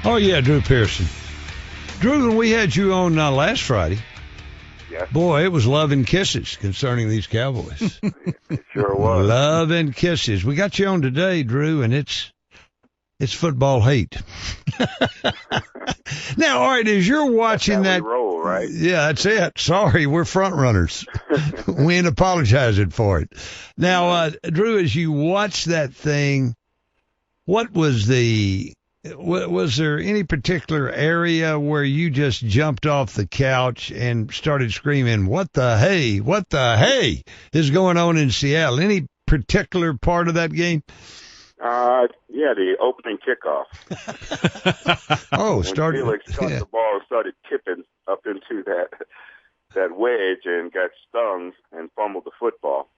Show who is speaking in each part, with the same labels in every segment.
Speaker 1: Oh, yeah, Drew Pearson. Drew, when we had you on last Friday,
Speaker 2: yes.
Speaker 1: Boy, it was love and kisses concerning these Cowboys.
Speaker 2: It sure was.
Speaker 1: Love and kisses. We got you on today, Drew, and it's football hate. Now, all right, as you're watching
Speaker 2: that's how we roll, right?
Speaker 1: Yeah, that's it. Sorry, we're front runners. We ain't apologizing for it. Now, Drew, as you watch that thing, what was was there any particular area where you just jumped off the couch and started screaming, what the hey is going on in Seattle? Any particular part of that game?
Speaker 2: Yeah, the opening kickoff.
Speaker 1: When
Speaker 2: Felix caught the ball and started tipping up into that wedge and got stung and fumbled the football.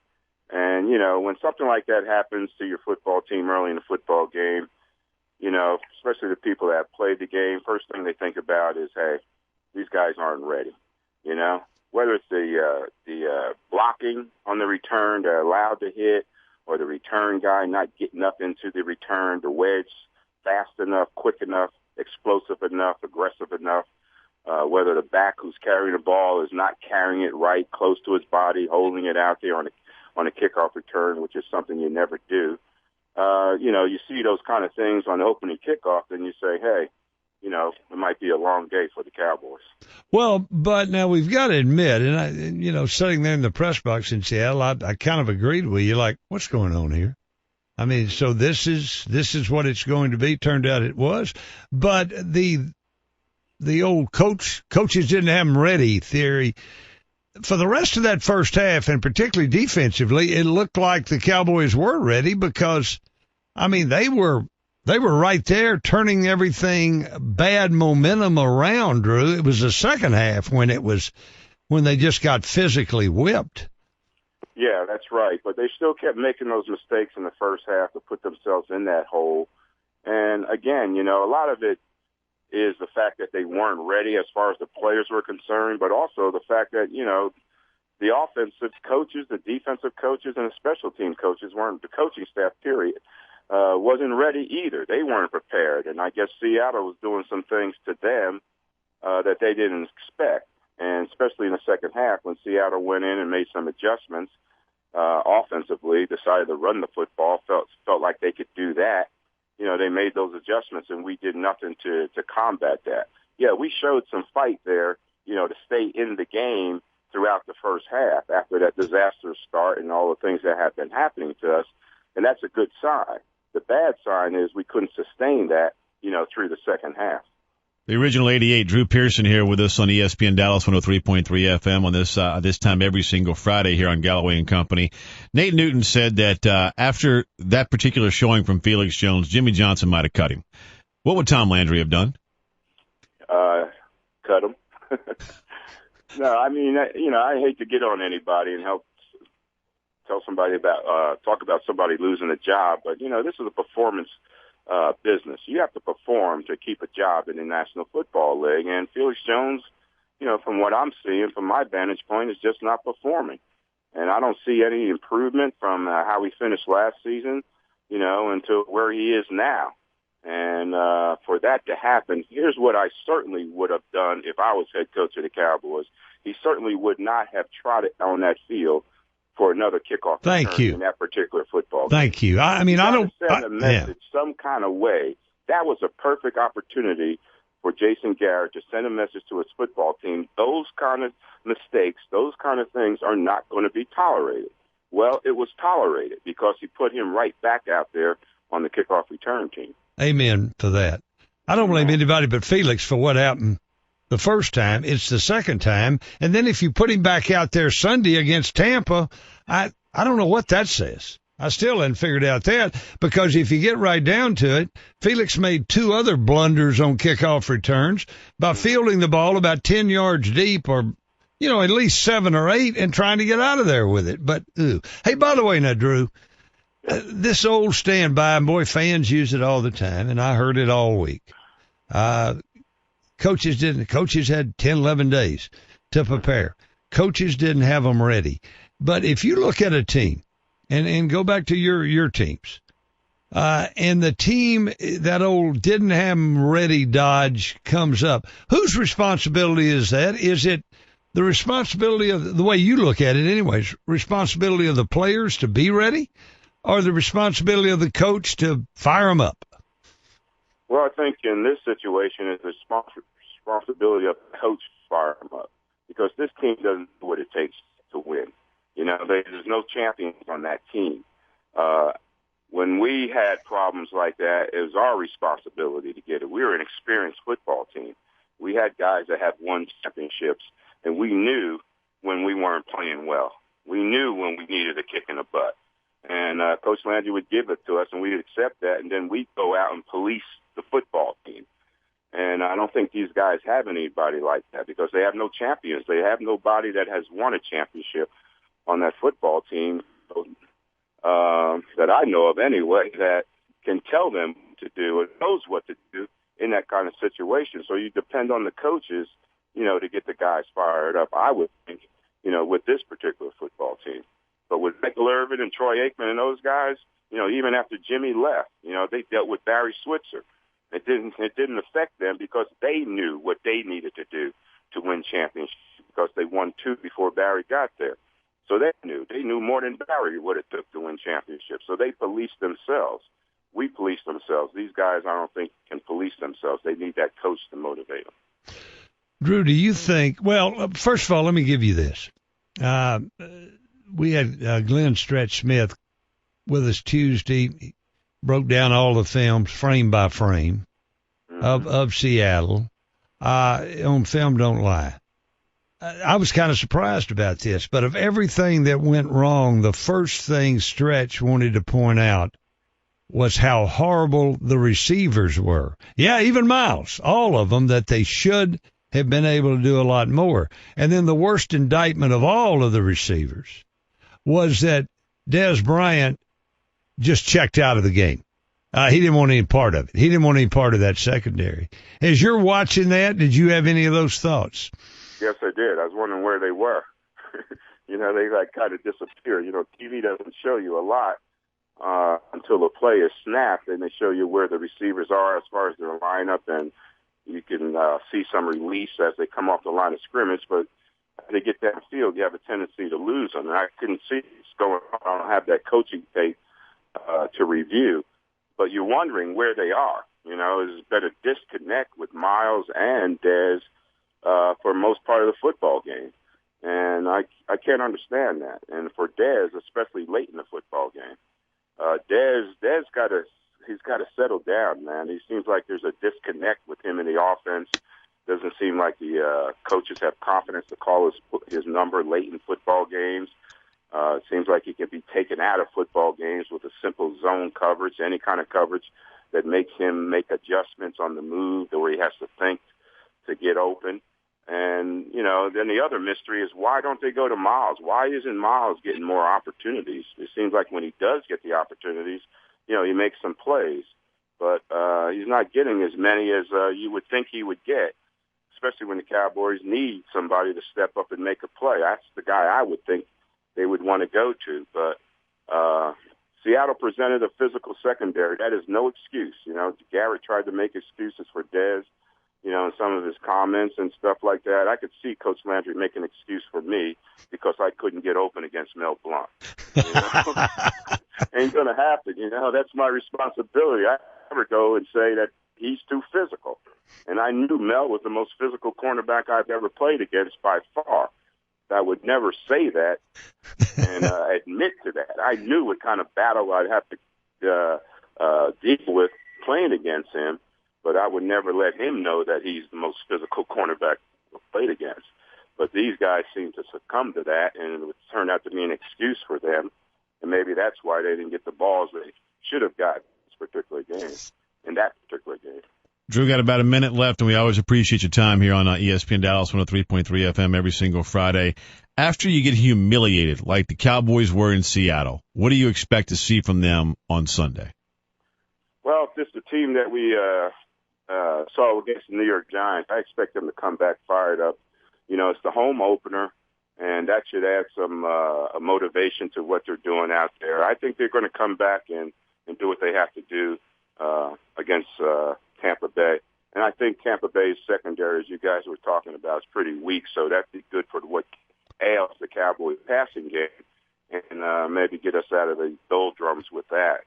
Speaker 2: And, when something like that happens to your football team early in the football game, especially the people that played the game, first thing they think about is, hey, these guys aren't ready. Whether it's the blocking on the return, they're allowed to hit, or the return guy not getting up into the return, the wedge fast enough, quick enough, explosive enough, aggressive enough, whether the back who's carrying the ball is not carrying it right, close to his body, holding it out there on a kickoff return, which is something you never do. You see those kind of things on the opening kickoff, then you say, hey, it might be a long day for the Cowboys.
Speaker 1: Well, but now we've got to admit, and sitting there in the press box in Seattle, I kind of agreed with you. Like, what's going on here? I mean, so this is what it's going to be. Turned out it was, but the old coaches didn't have them ready theory. For the rest of that first half, and particularly defensively, it looked like the Cowboys were ready because, they were right there turning everything bad momentum around, Drew. It was the second half when they just got physically whipped.
Speaker 2: Yeah, that's right. But they still kept making those mistakes in the first half to put themselves in that hole. And again, a lot of it is the fact that they weren't ready as far as the players were concerned, but also the fact that, the offensive coaches, the defensive coaches, and the special team coaches the coaching staff, period, wasn't ready either. They weren't prepared. And I guess Seattle was doing some things to them that they didn't expect. And especially in the second half when Seattle went in and made some adjustments offensively, decided to run the football, felt like they could do that. They made those adjustments, and we did nothing to combat that. Yeah, we showed some fight there, to stay in the game throughout the first half after that disastrous start and all the things that have been happening to us, and that's a good sign. The bad sign is we couldn't sustain that, through the second half.
Speaker 3: The original 88, Drew Pearson here with us on ESPN Dallas 103.3 FM on this time every single Friday here on Galloway and Company. Nate Newton said that after that particular showing from Felix Jones, Jimmy Johnson might have cut him. What would Tom Landry have done?
Speaker 2: Cut him. No, I hate to get on anybody and help tell somebody talk about somebody losing a job, but this is a performance business. You have to perform to keep a job in the National Football League, and Felix Jones, from what I'm seeing, from my vantage point, is just not performing. And I don't see any improvement from how he finished last season, into where he is now. And for that to happen, here's what I certainly would have done if I was head coach of the Cowboys. He certainly would not have trotted on that field for another kickoff
Speaker 1: Thank you.
Speaker 2: in that particular football game.
Speaker 1: Thank you. I don't
Speaker 2: send a message some kind of way. That was a perfect opportunity for Jason Garrett to send a message to his football team. Those kind of mistakes, those kind of things are not going to be tolerated. Well, it was tolerated because he put him right back out there on the kickoff return team.
Speaker 1: Amen to that. I don't blame anybody but Felix for what happened the first time. It's the second time. And then if you put him back out there Sunday against Tampa, I don't know what that says. I still haven't figured out that, because if you get right down to it, Felix made two other blunders on kickoff returns by fielding the ball about 10 yards deep, or, at least 7 or 8, and trying to get out of there with it. But, hey, by the way, now, Drew, this old standby, and boy, fans use it all the time, and I heard it all week. Coaches had 10, 11 days to prepare. Coaches didn't have them ready. But if you look at a team, and go back to your teams, and the team, that old didn't have 'em ready dodge comes up. Whose responsibility is that? Is it the responsibility of, the way you look at it anyways, responsibility of the players to be ready, or the responsibility of the coach to fire them up?
Speaker 2: Well, I think in this situation, it's the responsibility of the coach to fire them up, because this team doesn't do what it takes to win. You know, there's no champions on that team. When we had problems like that, it was our responsibility to get it. We were an experienced football team. We had guys that had won championships, and we knew when we weren't playing well. We knew when we needed a kick in the butt. And Coach Landry would give it to us, and we'd accept that, and then we'd go out and police the football team. And I don't think these guys have anybody like that, because they have no champions. They have nobody that has won a championship on that football team that I know of anyway, that can tell them what to do and knows what to do in that kind of situation. So you depend on the coaches, you know, to get the guys fired up, I would think, you know, with this particular football team. But with Michael Irvin and Troy Aikman and those guys, you know, even after Jimmy left, you know, they dealt with Barry Switzer. It didn't affect them, because they knew what they needed to do to win championships, because they won 2 before Barry got there. So they knew more than Barry what it took to win championships. So they policed themselves. We police themselves. These guys, I don't think, can police themselves. They need that coach to motivate them.
Speaker 1: Drew, do you think, well, first of all, let me give you this. We had Glenn Stretch Smith with us Tuesday. He broke down all the films frame by frame of Seattle. On Film Don't Lie. I was kind of surprised about this, but of everything that went wrong, the first thing Stretch wanted to point out was how horrible the receivers were. Yeah, even Miles, all of them, that they should have been able to do a lot more. And then the worst indictment of all of the receivers was that Dez Bryant just checked out of the game. He didn't want any part of it. He didn't want any part of that secondary. As you're watching that, did you have any of those thoughts?
Speaker 2: Yes, I did. I was wondering where they were. You know, they like kind of disappear. You know, TV doesn't show you a lot until the play is snapped, and they show you where the receivers are as far as their lineup, and you can see some release as they come off the line of scrimmage. But as they get downfield, you have a tendency to lose them. And I couldn't see what's going on. I don't have that coaching tape to review. But you're wondering where they are. You know, there's been a disconnect with Miles and Dez for most part of the football game. And I can't understand that. And for Dez, especially late in the football game, Dez he's got to settle down, man. He seems like there's a disconnect with him in the offense. Doesn't seem like the coaches have confidence to call his number late in football games. It seems like he can be taken out of football games with a simple zone coverage, any kind of coverage that makes him make adjustments on the move, the way he has to think to get open. And, you know, then the other mystery is, why don't they go to Miles? Why isn't Miles getting more opportunities? It seems like when he does get the opportunities, you know, he makes some plays. But he's not getting as many as you would think he would get, especially when the Cowboys need somebody to step up and make a play. That's the guy I would think they would want to go to. But Seattle presented a physical secondary. That is no excuse. You know, Garrett tried to make excuses for Dez, you know, in some of his comments and stuff like that. I could see Coach Landry make an excuse for me because I couldn't get open against Mel Blount. You know? Ain't going to happen, you know. That's my responsibility. I never go and say that he's too physical. And I knew Mel was the most physical cornerback I've ever played against by far. I would never say that and admit to that. I knew what kind of battle I'd have to deal with playing against him, but I would never let him know that he's the most physical cornerback I've played against. But these guys seem to succumb to that, and it would turn out to be an excuse for them, and maybe that's why they didn't get the balls they should have gotten in that particular game.
Speaker 3: Drew, got about a minute left, and we always appreciate your time here on ESPN Dallas 103.3 FM every single Friday. After you get humiliated like the Cowboys were in Seattle, what do you expect to see from them on Sunday?
Speaker 2: Well, if this is the team that we saw against the New York Giants, I expect them to come back fired up. You know, it's the home opener, and that should add some motivation to what they're doing out there. I think they're going to come back and and do what they have to do against Tampa Bay. And I think Tampa Bay's secondary, as you guys were talking about, is pretty weak, so that'd be good for what ails the Cowboys passing game, and maybe get us out of the doldrums with that.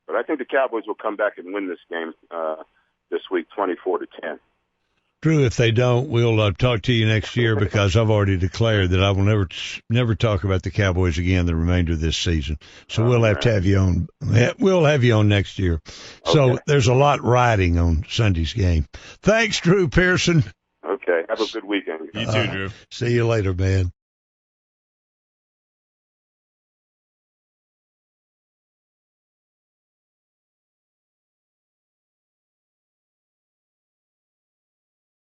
Speaker 2: But I think the Cowboys will come back and win this game this week, 24-10.
Speaker 1: Drew, if they don't, we'll talk to you next year, because I've already declared that I will never talk about the Cowboys again the remainder of this season. So we'll have to have you on. We'll have you on next year. Okay. So there's a lot riding on Sunday's game. Thanks, Drew Pearson.
Speaker 2: Okay. Have a good weekend.
Speaker 3: You too, Drew.
Speaker 1: See you later, man.